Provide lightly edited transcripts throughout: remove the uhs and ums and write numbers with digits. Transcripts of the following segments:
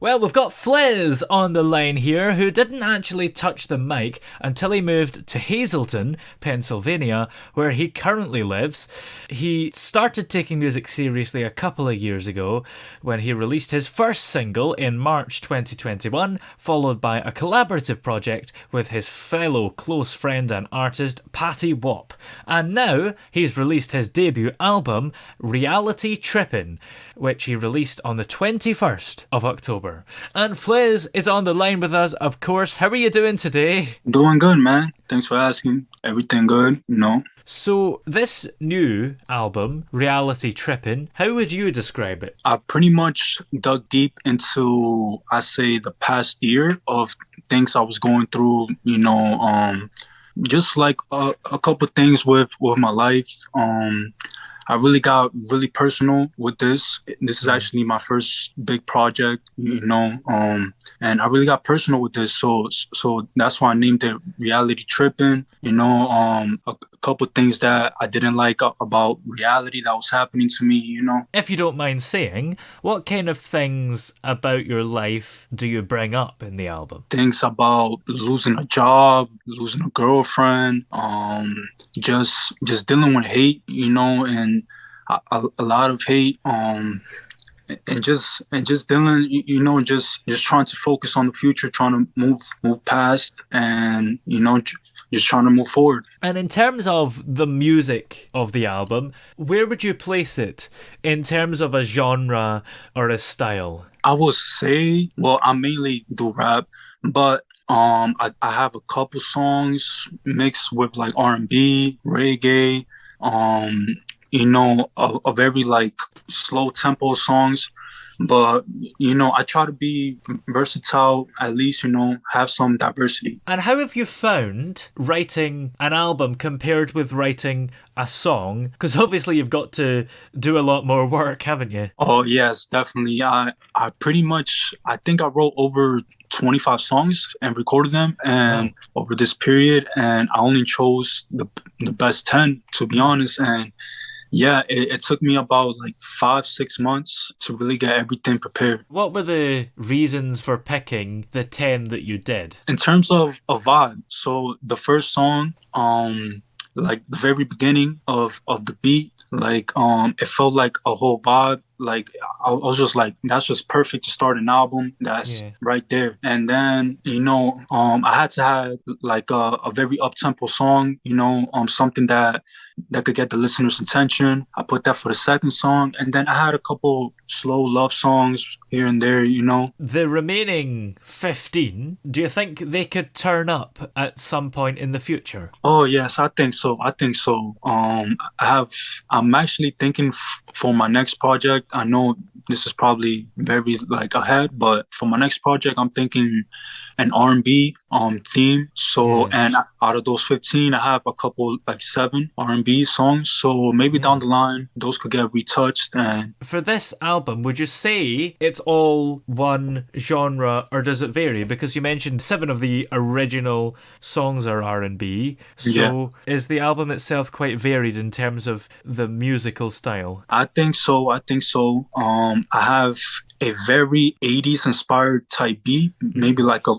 Well, we've got Flizzz on the line here, who didn't actually touch the mic until he moved to Hazleton, Pennsylvania, where he currently lives. He started taking music seriously a couple of years ago when he released his first single in March 2021, followed by a collaborative project with his fellow close friend and artist Patty Wop. And now he's released his debut album, Reality Trippin', which he released on the 21st of October. And Flizzz is on the line with us, of course. How are you doing today? Doing good, man. Thanks for asking. Everything good, you know? So, this new album, Reality Trippin', how would you describe it? I pretty much dug deep into, I say, the past year of things I was going through, just like a couple things with my life. I really got really personal with this. This is actually my first big project, and I really got personal with this. So that's why I named it Reality Trippin'. A couple things that I didn't like about reality that was happening to me. If you don't mind saying, what kind of things about your life do you bring up in the album? Things about losing a job, losing a girlfriend, just dealing with hate, and a lot of hate, and just dealing, just trying to focus on the future, trying to move past, and just trying to move forward. And in terms of the music of the album, where would you place it in terms of a genre or a style? I would say, well, I mainly do rap, but I have a couple songs mixed with like R&B, reggae, a very like slow tempo songs. But, I try to be versatile, at least, have some diversity. And how have you found writing an album compared with writing a song? Because obviously you've got to do a lot more work, haven't you? Oh, yes, definitely. I pretty much, I think I wrote over 25 songs and recorded them and over this period, and I only chose the best 10, to be honest. And yeah, it took me about like 5-6 months to really get everything prepared. What were the reasons for picking the 10 that you did? In terms of a vibe, so the first song, like the very beginning of the beat, like it felt like a whole vibe. Like I was just like, that's just perfect to start an album. That's right there. And then I had to have like a very up tempo song, something that could get the listener's attention. I put that for the second song, and then I had a couple slow love songs here and there. The remaining 15, do you think they could turn up at some point in the future? Oh yes, I think so. I'm actually thinking for my next project. I know this is probably very like ahead, but for my next project, I'm thinking an R&B theme. So and out of those 15, I have a couple like 7 R&B songs. So maybe down the line, those could get retouched. And for this album, would you say it's all one genre, or does it vary? Because you mentioned 7 of the original songs are R&B. So is the album itself quite varied in terms of the musical style? I think so. I have a very 80s inspired type beat, maybe like a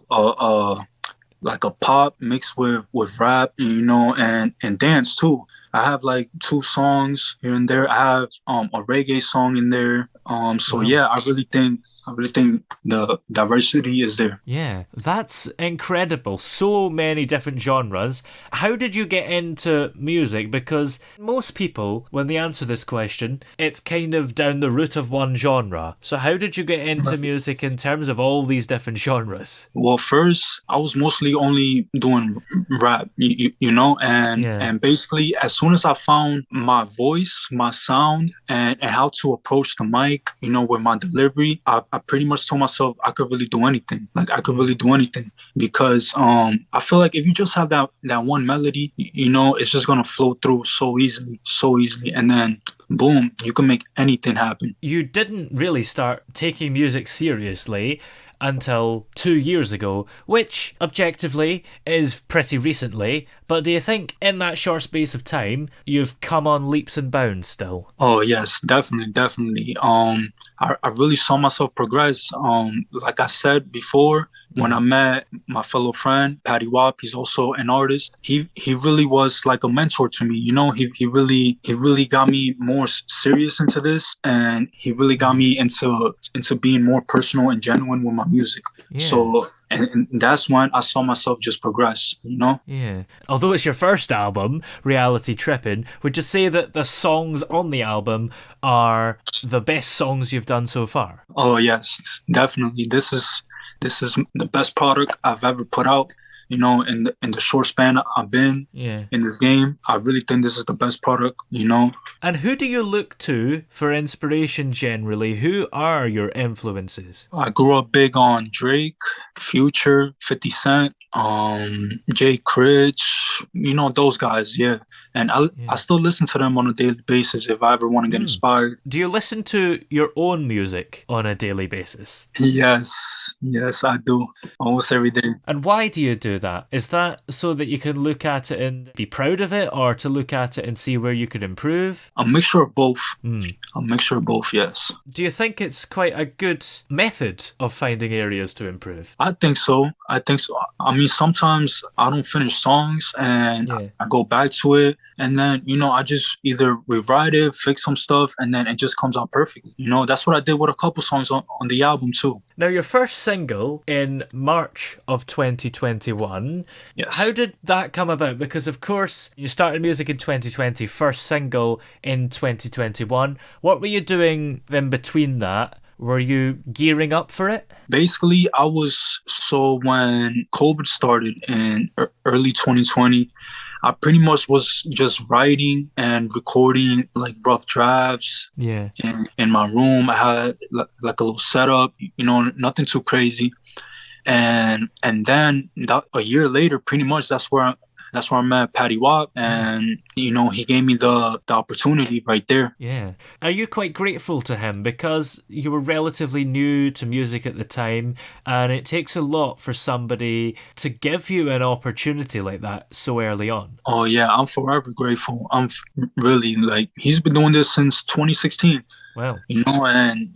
pop mixed with rap, and dance too. I have like 2 songs here and there. I have a reggae song in there. Yeah, I really think the diversity is there. Yeah, that's incredible. So many different genres. How did you get into music? Because most people, when they answer this question, it's kind of down the route of one genre. So how did you get into music in terms of all these different genres? Well, first, I was mostly only doing rap, and basically as soon as I found my voice, my sound, and how to approach the mic, with my delivery, I pretty much told myself I could really do anything. Like I could really do anything because I feel like if you just have that one melody, it's just gonna flow through so easily, and then boom, you can make anything happen. You didn't really start taking music seriously until 2 years ago, which objectively is pretty recently, but do you think in that short space of time you've come on leaps and bounds still? Oh yes, definitely, definitely. I really saw myself progress. Like I said before, when I met my fellow friend Patty Wap, he's also an artist. He really was like a mentor to me. You know, he really got me more serious into this, and he really got me into being more personal and genuine with my music. Yeah. So, and that's when I saw myself just progress. You know. Yeah. Although it's your first album, Reality Trippin', would you say that the songs on the album are the best songs you've done so far? Oh yes, definitely. This is the best product I've ever put out. You know, in the short span I've been in this game, I really think this is the best product. You know. And who do you look to for inspiration generally? Who are your influences? I grew up big on Drake, Future, 50 Cent, Jay Critch, you know, those guys, yeah. And I still listen to them on a daily basis if I ever want to get inspired. Do you listen to your own music on a daily basis? Yes, I do. Almost every day. And why do you do that? Is that so that you can look at it and be proud of it, or to look at it and see where you could improve? A mixture of both. A mixture of both, yes. Do you think it's quite a good method of finding areas to improve? I think so. I mean, sometimes I don't finish songs and I go back to it, and then, you know, I just either rewrite it, fix some stuff, and then it just comes out perfectly. You know, that's what I did with a couple songs on the album too. Now, your first single in March of 2021, how did that come about? Because, of course, you started music in 2020, first single in 2021. What were you doing in between that? Were you gearing up for it? Basically, when COVID started in early 2020, I pretty much was just writing and recording like rough drafts. In my room, I had like a little setup, you know, nothing too crazy. And then a year later, pretty much that's where I met Patty Wap, and you know, he gave me the opportunity right there. Yeah. Are you quite grateful to him, because you were relatively new to music at the time, and it takes a lot for somebody to give you an opportunity like that so early on? Oh yeah, I'm forever grateful. I'm really, like, he's been doing this since 2016. Wow. You know, and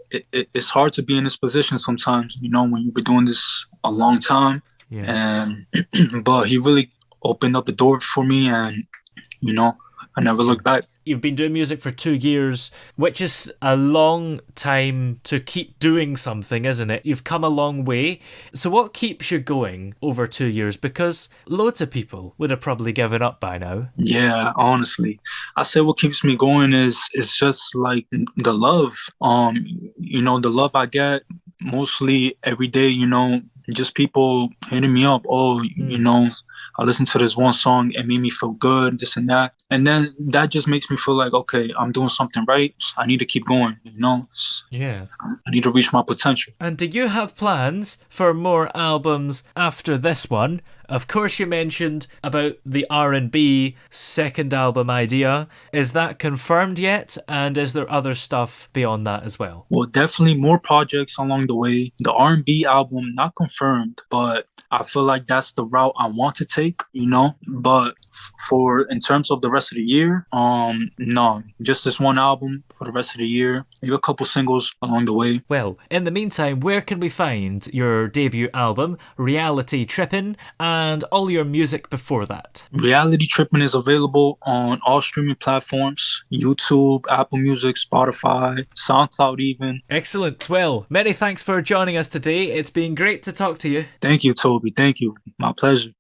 it's hard to be in this position sometimes, you know, when you've been doing this a long time. And but he really opened up the door for me, and you know, I never looked back. You've been doing music for 2 years, which is a long time to keep doing something, isn't it? You've come a long way. So what keeps you going over 2 years? Because loads of people would have probably given up by now. Yeah, honestly, I say what keeps me going is just like the love. You know, the love I get mostly every day. You know, just people hitting me up. Oh, you know, I listened to this one song, it made me feel good, this and that. And then that just makes me feel like, okay, I'm doing something right. I need to keep going, you know? Yeah. I need to reach my potential. And do you have plans for more albums after this one? Of course, you mentioned about the R&B second album idea. Is that confirmed yet? And is there other stuff beyond that as well? Well, definitely more projects along the way. The R&B album, not confirmed, but I feel like that's the route I want to take, you know? But in terms of the rest of the year, no, just this one album for the rest of the year. Maybe a couple singles along the way. Well, in the meantime, where can we find your debut album, Reality Trippin', and all your music before that? Reality Trippin' is available on all streaming platforms: YouTube, Apple Music, Spotify, SoundCloud even. Excellent. Well, many thanks for joining us today. It's been great to talk to you. Thank you, Toby. Thank you. My pleasure.